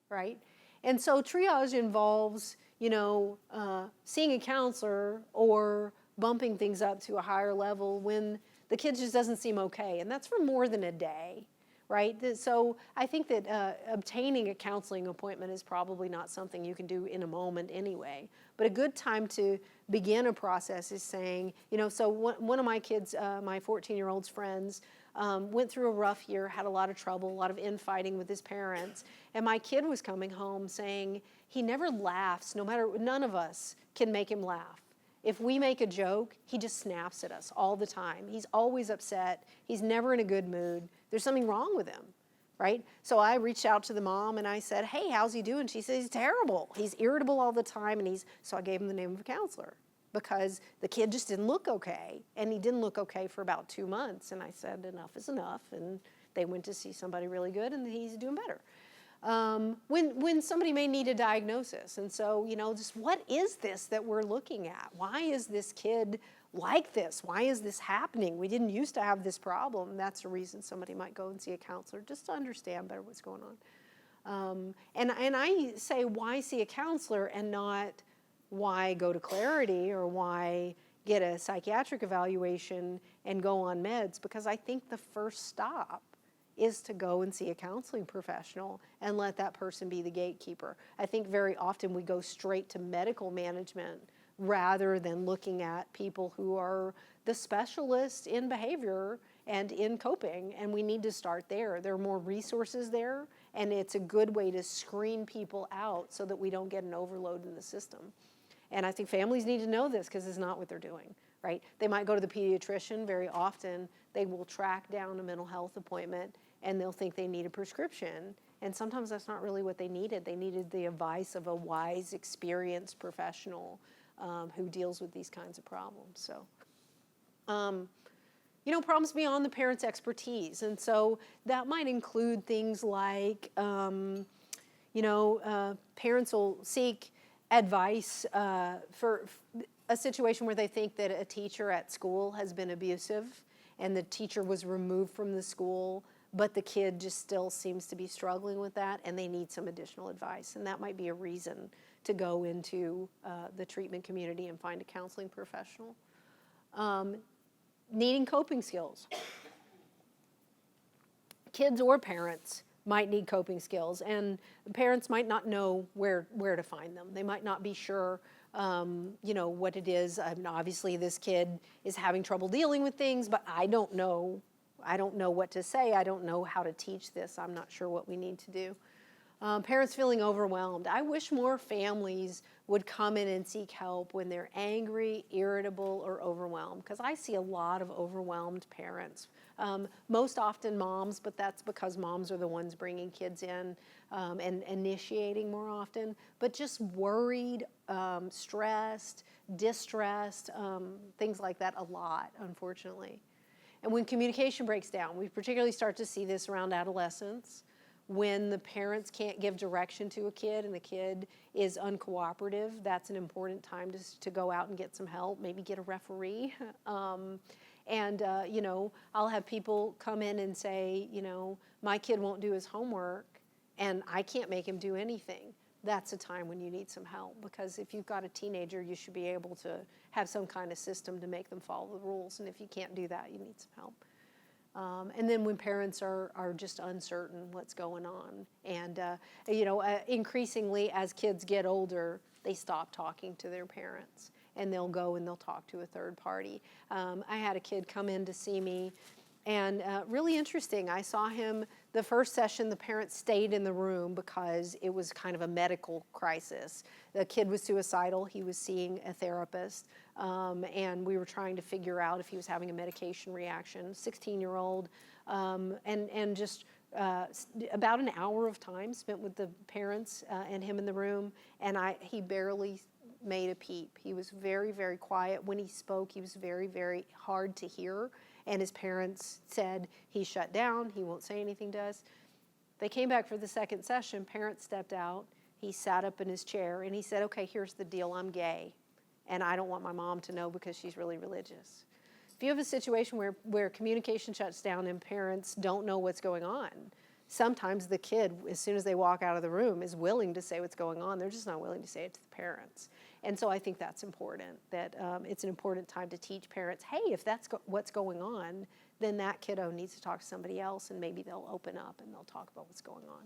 right? And so triage involves, seeing a counselor or bumping things up to a higher level when the kid just doesn't seem okay, and that's for more than a day, right? So I think that obtaining a counseling appointment is probably not something you can do in a moment anyway, but a good time to begin a process is saying, so one of my kids, my 14-year-old's friends, went through a rough year, had a lot of trouble, a lot of infighting with his parents, and my kid was coming home saying he never laughs, none of us can make him laugh. If we make a joke, he just snaps at us all the time. He's always upset. He's never in a good mood. There's something wrong with him, right? So I reached out to the mom and I said, hey, how's he doing? She said, he's terrible. He's irritable all the time. So I gave him the name of a counselor because the kid just didn't look okay. And he didn't look okay for about 2 months. And I said, enough is enough. And they went to see somebody really good and he's doing better. When somebody may need a diagnosis. And so, just what is this that we're looking at? Why is this kid like this? Why is this happening? We didn't used to have this problem. That's the reason somebody might go and see a counselor, just to understand better what's going on. And I say, why see a counselor and not why go to Clarity or why get a psychiatric evaluation and go on meds? Because I think the first stop is to go and see a counseling professional and let that person be the gatekeeper. I think very often we go straight to medical management rather than looking at people who are the specialists in behavior and in coping, and we need to start there. There are more resources there, and it's a good way to screen people out so that we don't get an overload in the system. And I think families need to know this because it's not what they're doing, right? They might go to the pediatrician. Very often they will track down a mental health appointment and they'll think they need a prescription. And sometimes that's not really what they needed. They needed the advice of a wise, experienced professional who deals with these kinds of problems. So, problems beyond the parent's expertise. And so that might include things like, parents will seek advice for a situation where they think that a teacher at school has been abusive and the teacher was removed from the school, but the kid just still seems to be struggling with that and they need some additional advice. And that might be a reason to go into the treatment community and find a counseling professional. Needing coping skills. Kids or parents might need coping skills, and parents might not know where to find them. They might not be sure what it is. Obviously this kid is having trouble dealing with things, but I don't know what to say. I don't know how to teach this. I'm not sure what we need to do. Parents feeling overwhelmed. I wish more families would come in and seek help when they're angry, irritable, or overwhelmed, because I see a lot of overwhelmed parents. Most often moms, but that's because moms are the ones bringing kids in and initiating more often, but just worried, stressed, distressed, things like that a lot, unfortunately. And when communication breaks down, we particularly start to see this around adolescence, when the parents can't give direction to a kid and the kid is uncooperative. That's an important time to go out and get some help, maybe get a referee. I'll have people come in and say, my kid won't do his homework and I can't make him do anything. That's a time when you need some help, because if you've got a teenager, you should be able to have some kind of system to make them follow the rules. And if you can't do that, you need some help. And then when parents are just uncertain what's going on. And, increasingly as kids get older, they stop talking to their parents and they'll go and they'll talk to a third party. I had a kid come in to see me, and really interesting. I saw him the first session. The parents stayed in the room because it was kind of a medical crisis. The kid was suicidal. He was seeing a therapist, and we were trying to figure out if he was having a medication reaction. 16-year-old, and just about an hour of time spent with the parents and him in the room, and he barely made a peep. He was very, very quiet. When he spoke, he was very, very hard to hear. And his parents said, he shut down, he won't say anything to us. They came back for the second session, parents stepped out, he sat up in his chair and he said, okay, here's the deal, I'm gay. And I don't want my mom to know because she's really religious. If you have a situation where communication shuts down and parents don't know what's going on, sometimes the kid, as soon as they walk out of the room, is willing to say what's going on. They're just not willing to say it to the parents. And so I think that's important, that it's an important time to teach parents, hey, if that's what's going on, then that kiddo needs to talk to somebody else, and maybe they'll open up and they'll talk about what's going on.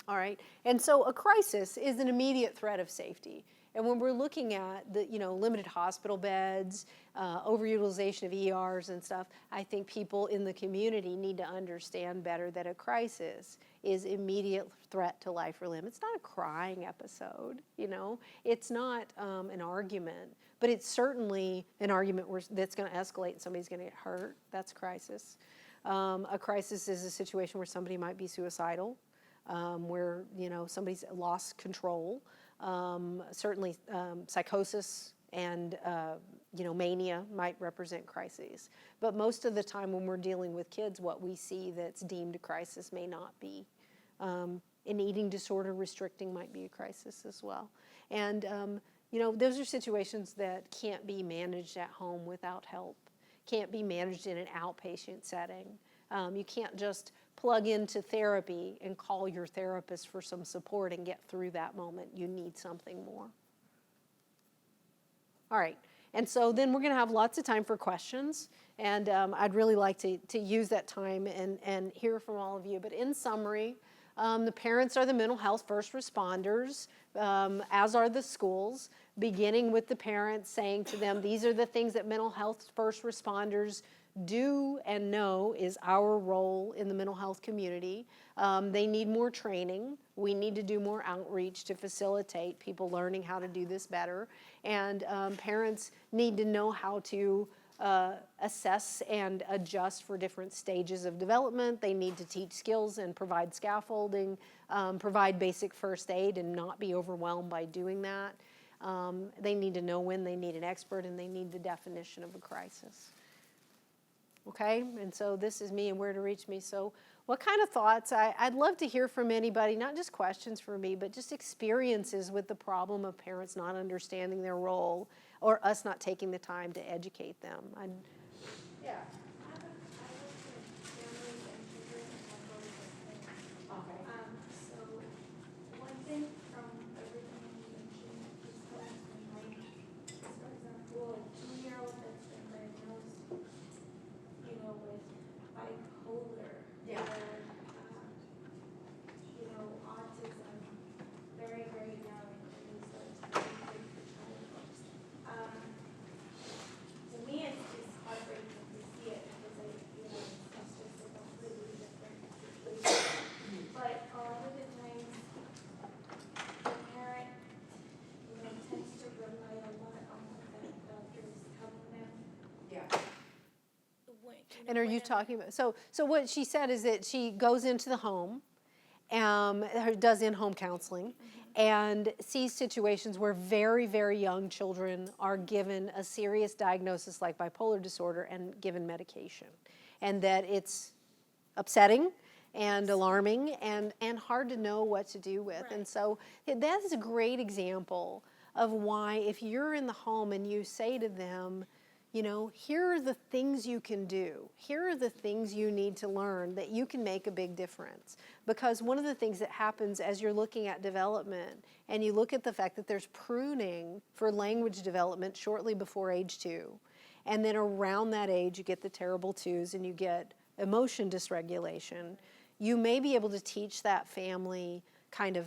All right, and so a crisis is an immediate threat of safety. And when we're looking at the, limited hospital beds, overutilization of ERs and stuff, I think people in the community need to understand better that a crisis is immediate threat to life or limb. It's not a crying episode, It's not an argument, but it's certainly an argument that's going to escalate and somebody's going to get hurt. That's a crisis. A crisis is a situation where somebody might be suicidal. Where somebody's lost control, certainly psychosis and mania might represent crises. But most of the time when we're dealing with kids, what we see that's deemed a crisis may not be. An eating disorder restricting might be a crisis as well. And those are situations that can't be managed at home without help, can't be managed in an outpatient setting. You can't just plug into therapy and call your therapist for some support and get through that moment. You need something more. All right, and so then we're going to have lots of time for questions, and I'd really like to use that time and hear from all of you. But in summary, the parents are the mental health first responders, as are the schools, beginning with the parents saying to them, these are the things that mental health first responders do and know is our role in the mental health community. They need more training. We need to do more outreach to facilitate people learning how to do this better. And parents need to know how to assess and adjust for different stages of development. They need to teach skills and provide scaffolding, provide basic first aid and not be overwhelmed by doing that. They need to know when they need an expert, and they need the definition of a crisis. Okay, and so this is me and where to reach me. So what kind of thoughts? I'd love to hear from anybody, not just questions for me, but just experiences with the problem of parents not understanding their role or us not taking the time to educate them. Yeah. I work with families and children and both of them. Okay. So one thing from everything you mentioned is coming from mind is, for example, a 2-year-old that's been diagnosed, with bipolar Yeah. or, autism very, very young, and he starts to think to me, it's just heartbreaking to see it because it's just a completely different situation. But a lot of the times, the parent, tends to rely a lot on what the doctor is telling them. Yeah. And are you talking about, so what she said is that she goes into the home, does in-home counseling, and sees situations where very, very young children are given a serious diagnosis like bipolar disorder and given medication. And that it's upsetting and alarming and hard to know what to do with. Right. And so that is a great example of why if you're in the home and you say to them, here are the things you can do. Here are the things you need to learn that you can make a big difference. Because one of the things that happens as you're looking at development and you look at the fact that there's pruning for language development shortly before age 2. And then around that age, you get the terrible twos and you get emotion dysregulation. You may be able to teach that family kind of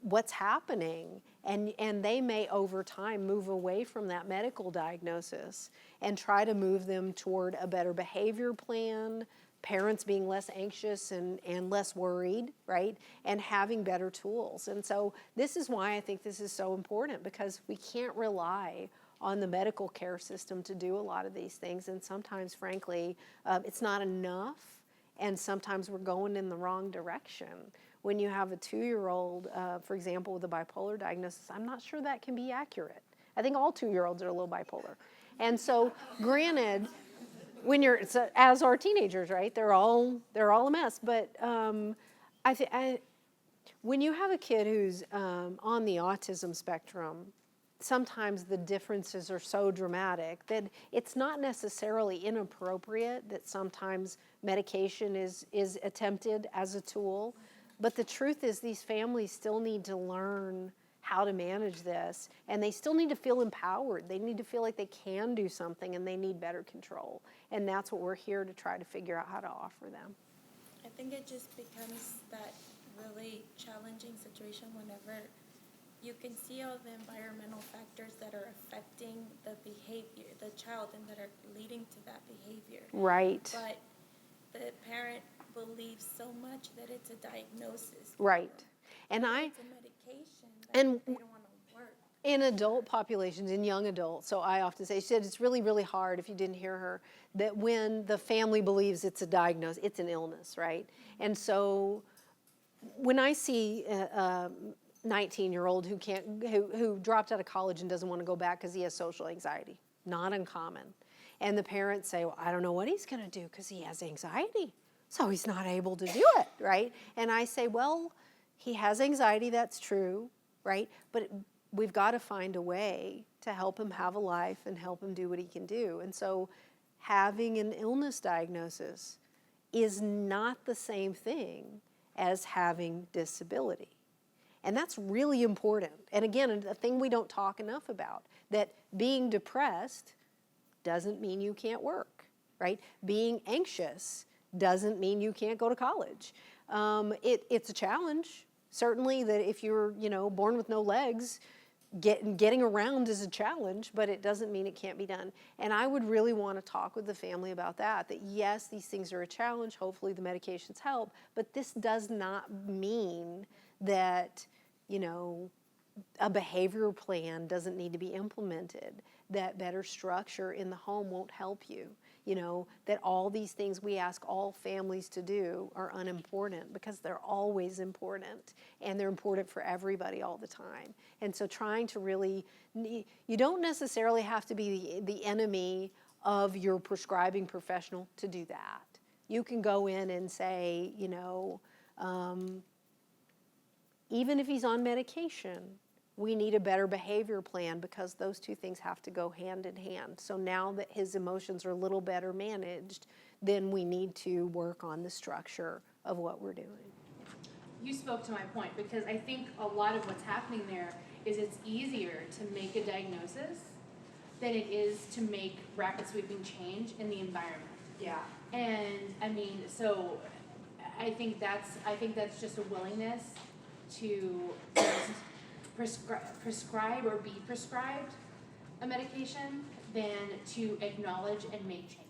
what's happening, and they may over time move away from that medical diagnosis and try to move them toward a better behavior plan, parents being less anxious and less worried, right, and having better tools. And so this is why I think this is so important, because we can't rely on the medical care system to do a lot of these things, and sometimes, frankly, it's not enough, and sometimes we're going in the wrong direction. When you have a 2-year-old, for example, with a bipolar diagnosis, I'm not sure that can be accurate. I think all 2-year-olds are a little bipolar. And so, granted, as are teenagers, right? They're all a mess. But when you have a kid who's on the autism spectrum, sometimes the differences are so dramatic that it's not necessarily inappropriate that sometimes medication is attempted as a tool. But the truth is these families still need to learn how to manage this, and they still need to feel empowered. They need to feel like they can do something, and they need better control. And that's what we're here to try to figure out how to offer them. I think it just becomes that really challenging situation whenever you can see all the environmental factors that are affecting the behavior, the child, and that are leading to that behavior. Right. But the parent believes so much that it's a diagnosis. Right. And It's a medication that and they don't want to work. in adult populations, in young adults, so I often say, she said it's really, really hard, if you didn't hear her, that when the family believes it's a diagnosis, it's an illness, right? And so when I see a 19-year-old who dropped out of college and doesn't want to go back because he has social anxiety, not uncommon, and the parents say, well, I don't know what he's going to do because he has anxiety, so he's not able to do it, right? And I say, well, he has anxiety, that's true, right? But we've got to find a way to help him have a life and help him do what he can do. And so having an illness diagnosis is not the same thing as having disability. And that's really important. And again, a thing we don't talk enough about, that being depressed doesn't mean you can't work, right? Being anxious doesn't mean you can't go to college. It's a challenge. Certainly that if you're, born with no legs, getting around is a challenge, but it doesn't mean it can't be done. And I would really want to talk with the family about that yes, these things are a challenge, hopefully the medications help, but this does not mean that, a behavior plan doesn't need to be implemented, that better structure in the home won't help you, that all these things we ask all families to do are unimportant, because they're always important, and they're important for everybody all the time. And so trying to really, you don't necessarily have to be the enemy of your prescribing professional to do that. You can go in and say, even if he's on medication, we need a better behavior plan, because those two things have to go hand in hand. So now that his emotions are a little better managed, then we need to work on the structure of what we're doing. You spoke to my point, because I think a lot of what's happening there is it's easier to make a diagnosis than it is to make rapid sweeping change in the environment. Yeah. And so I think that's just a willingness to prescribe or be prescribed a medication than to acknowledge and make change.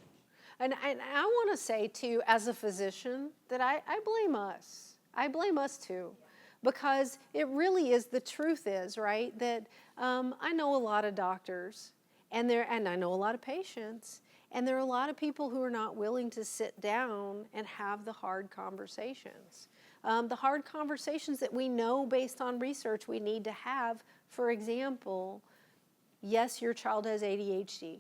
And I want to say too, as a physician, that I blame us. I blame us too, because it really is, the truth is, right, that I know a lot of doctors, and I know a lot of patients, and there are a lot of people who are not willing to sit down and have the hard conversations. The hard conversations that we know based on research we need to have. For example, yes, your child has ADHD.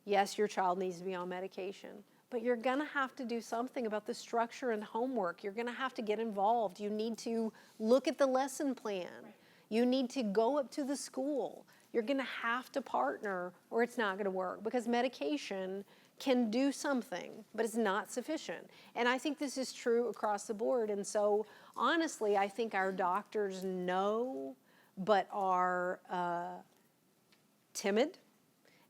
Yes, your child needs to be on medication. But you're going to have to do something about the structure and homework. You're going to have to get involved. You need to look at the lesson plan. You need to go up to the school. You're going to have to partner, or it's not going to work, because medication can do something, but it's not sufficient. And I think this is true across the board. And so honestly, I think our doctors know, but are timid.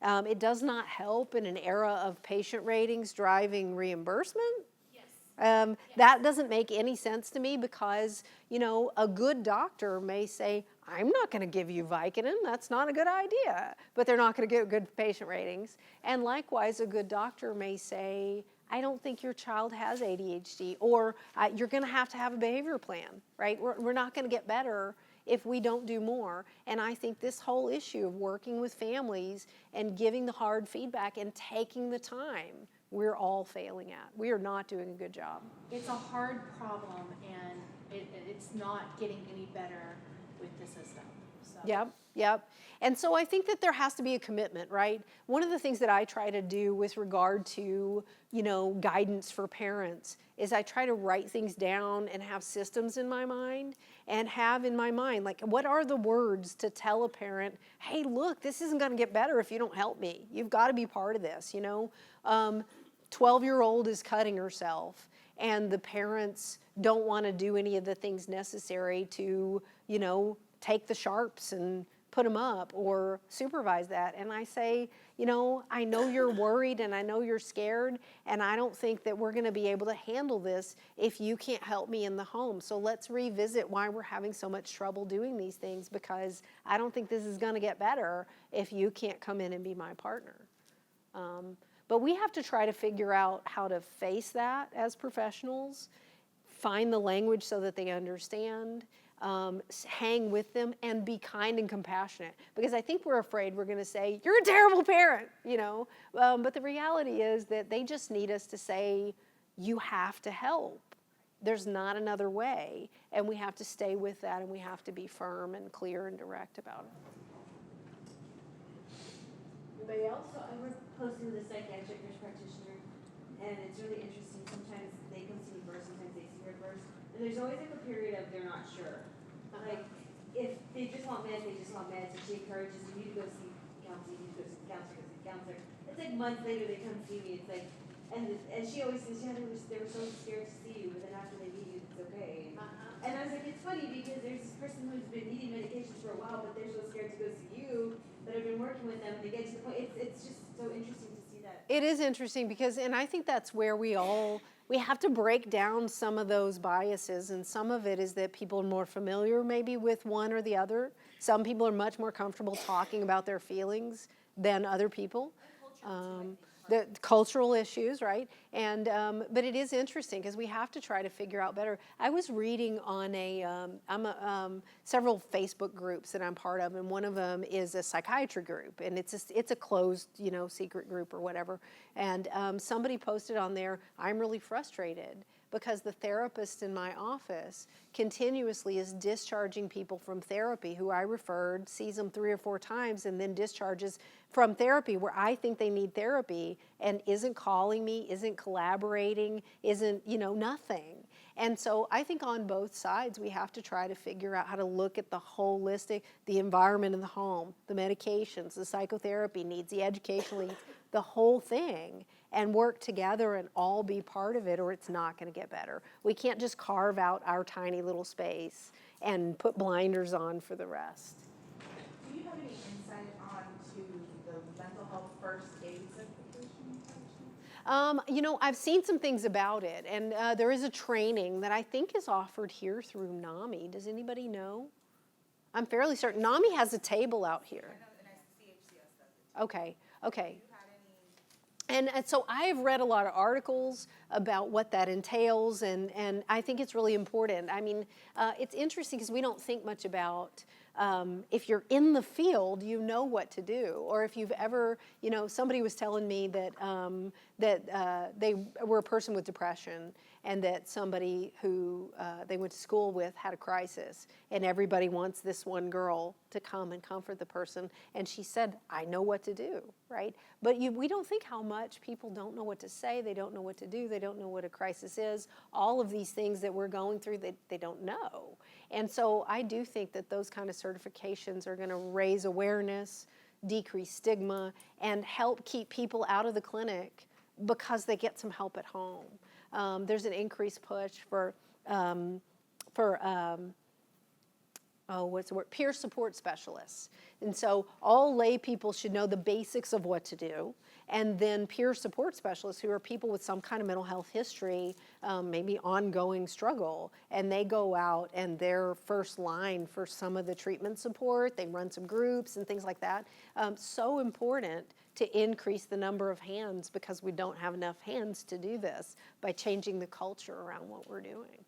It does not help in an era of patient ratings driving reimbursement. Yes. That doesn't make any sense to me, because, a good doctor may say, I'm not going to give you Vicodin, that's not a good idea, but they're not going to get good patient ratings. And likewise, a good doctor may say, I don't think your child has ADHD, or you're going to have a behavior plan, right? We're not going to get better if we don't do more. And I think this whole issue of working with families and giving the hard feedback and taking the time, we're all failing at. We are not doing a good job. It's a hard problem, and it's not getting any better with the system. So. Yep, yep. And so I think that there has to be a commitment, right? One of the things that I try to do with regard to, guidance for parents is I try to write things down and have systems in my mind and have in my mind, like, what are the words to tell a parent, hey, look, this isn't going to get better if you don't help me. You've got to be part of this, 12-year-old is cutting herself, and the parents don't want to do any of the things necessary to, take the sharps and put them up or supervise that. And I say, I know you're worried and I know you're scared, and I don't think that we're going to be able to handle this if you can't help me in the home. So let's revisit why we're having so much trouble doing these things, because I don't think this is going to get better if you can't come in and be my partner. But we have to try to figure out how to face that as professionals, find the language so that they understand, hang with them, and be kind and compassionate. Because I think we're afraid we're going to say, you're a terrible parent, But the reality is that they just need us to say, you have to help. There's not another way. And we have to stay with that, and we have to be firm and clear and direct about it. Anybody else? So I work closely with a psychiatric nurse practitioner, and it's really interesting. Sometimes they come see me first, sometimes they see her first, and there's always like a period of they're not sure. Like, if they just want meds, they just want meds, and she encourages you need to go see counseling, you need to go see counselor, go see counselor. It's like months later they come see me. It's like, and she always says, yeah, they were so scared to see you, but then after they meet you, it's okay. And I was like, it's funny because there's this person who's been needing medications for a while, but they're so scared to go see you that have been working with them, and they get to the point. It's just so interesting to see that. It is interesting because, and I think that's where we have to break down some of those biases, and some of it is that people are more familiar maybe with one or the other. Some people are much more comfortable talking about their feelings than other people. The cultural issues, right? And but it is interesting because we have to try to figure out better. I was reading on several Facebook groups that I'm part of, and one of them is a psychiatry group, and it's a closed, secret group or whatever. And somebody posted on there, I'm really frustrated because the therapist in my office continuously is discharging people from therapy who I referred, sees them 3 or 4 times, and then discharges from therapy where I think they need therapy, and isn't calling me, isn't collaborating, isn't, nothing. And so I think on both sides we have to try to figure out how to look at the holistic, the environment in the home, the medications, the psychotherapy needs, the educational needs, the whole thing, and work together and all be part of it, or it's not going to get better. We can't just carve out our tiny little space and put blinders on for the rest. Do you have any insight onto the mental health first aid certification? I've seen some things about it, and there is a training that I think is offered here through NAMI. Does anybody know? I'm fairly certain. NAMI has a table out here. I know, and CHCS does it. Okay. Have you had any? And so I have read a lot of articles about what that entails, and I think it's really important. I mean, it's interesting because we don't think much about if you're in the field, you know what to do. Or if you've ever, somebody was telling me that they were a person with depression, and that somebody who they went to school with had a crisis, and everybody wants this one girl to come and comfort the person. And she said, I know what to do, right? But we don't think how much people don't know what to say, they don't know what to do, they don't know what a crisis is. All of these things that we're going through, they don't know. And so I do think that those kind of certifications are going to raise awareness, decrease stigma, and help keep people out of the clinic because they get some help at home. There's an increased push for peer support specialists. And so all lay people should know the basics of what to do. And then peer support specialists, who are people with some kind of mental health history, maybe ongoing struggle, and they go out and they're first line for some of the treatment support. They run some groups and things like that. So important to increase the number of hands, because we don't have enough hands to do this, by changing the culture around what we're doing.